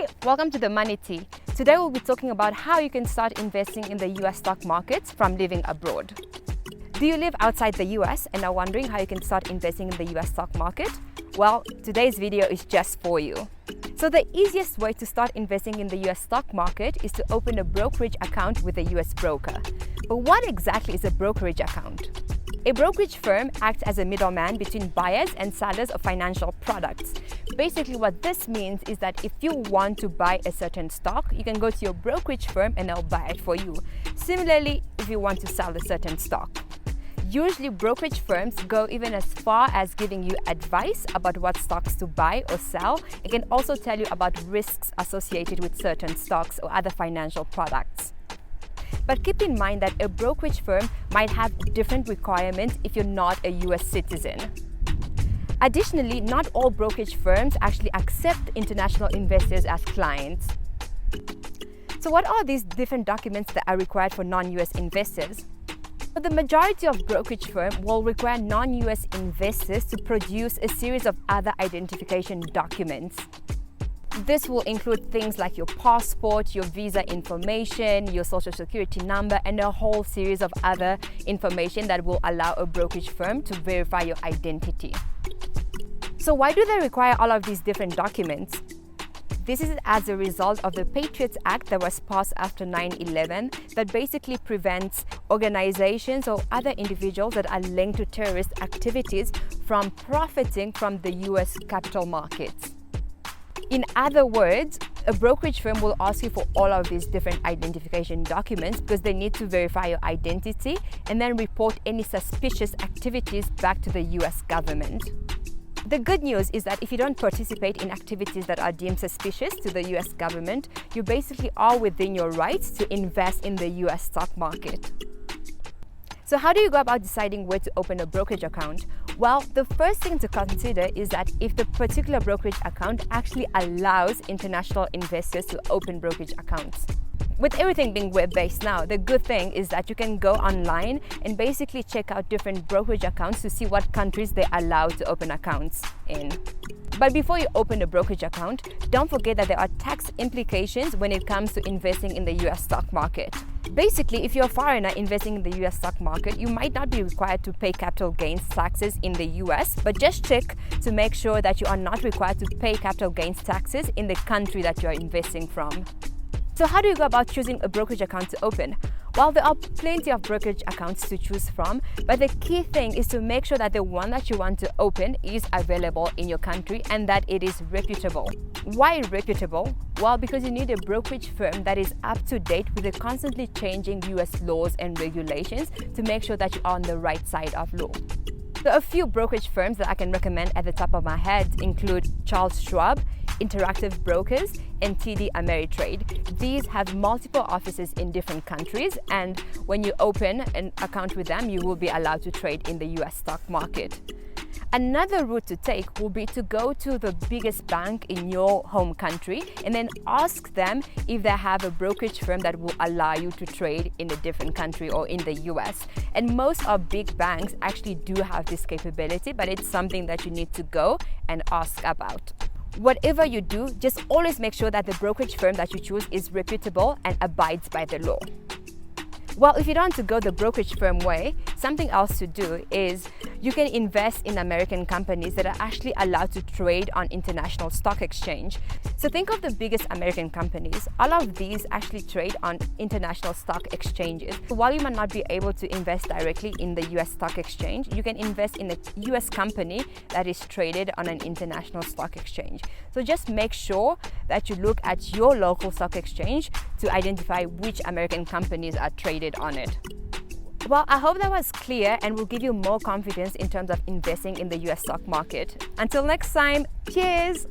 Hi, welcome to the Money Tea. Today we'll be talking about how you can start investing in the US stock markets from living abroad. Do you live outside the US and are wondering how you can start investing in the US stock market? Well, today's video is just for you. So the easiest way to start investing in the US stock market is to open a brokerage account with a US broker. But what exactly is a brokerage account? A brokerage firm acts as a middleman between buyers and sellers of financial products. Basically, what this means is that if you want to buy a certain stock, you can go to your brokerage firm and they'll buy it for you. Similarly, if you want to sell a certain stock. Usually, brokerage firms go even as far as giving you advice about what stocks to buy or sell. It can also tell you about risks associated with certain stocks or other financial products. But keep in mind that a brokerage firm might have different requirements if you're not a US citizen. Additionally, not all brokerage firms actually accept international investors as clients. So what are these different documents that are required for non-US investors? But the majority of brokerage firms will require non-US investors to produce a series of other identification documents. This will include things like your passport, your visa information, your social security number, and a whole series of other information that will allow a brokerage firm to verify your identity. So why do they require all of these different documents? This is as a result of the Patriots Act that was passed after 9/11 that basically prevents organizations or other individuals that are linked to terrorist activities from profiting from the US capital markets. In other words, a brokerage firm will ask you for all of these different identification documents because they need to verify your identity and then report any suspicious activities back to the US government. The good news is that if you don't participate in activities that are deemed suspicious to the US government, you basically are within your rights to invest in the US stock market. So how do you go about deciding where to open a brokerage account? Well, the first thing to consider is that if the particular brokerage account actually allows international investors to open brokerage accounts. With everything being web-based now, the good thing is that you can go online and basically check out different brokerage accounts to see what countries they allow to open accounts in. But before you open a brokerage account, don't forget that there are tax implications when it comes to investing in the US stock market. Basically, if you're a foreigner investing in the US stock market, you might not be required to pay capital gains taxes in the US, but just check to make sure that you are not required to pay capital gains taxes in the country that you're investing from. So how do you go about choosing a brokerage account to open? Well, there are plenty of brokerage accounts to choose from, but the key thing is to make sure that the one that you want to open is available in your country and that it is reputable. Why reputable? Well, because you need a brokerage firm that is up to date with the constantly changing US laws and regulations to make sure that you are on the right side of law. So a few brokerage firms that I can recommend at the top of my head include Charles Schwab, Interactive Brokers, and TD Ameritrade. These have multiple offices in different countries, and when you open an account with them, you will be allowed to trade in the US stock market. Another route to take will be to go to the biggest bank in your home country and then ask them if they have a brokerage firm that will allow you to trade in a different country or in the US. And most of big banks actually do have this capability, but it's something that you need to go and ask about. Whatever you do, just always make sure that the brokerage firm that you choose is reputable and abides by the law. Well, if you don't want to go the brokerage firm way, something else to do is you can invest in American companies that are actually allowed to trade on international stock exchange. So think of the biggest American companies. All of these actually trade on international stock exchanges. While you might not be able to invest directly in the US stock exchange, you can invest in a US company that is traded on an international stock exchange. So just make sure that you look at your local stock exchange to identify which American companies are traded on it. Well, I hope that was clear and will give you more confidence in terms of investing in the US stock market. Until next time, cheers!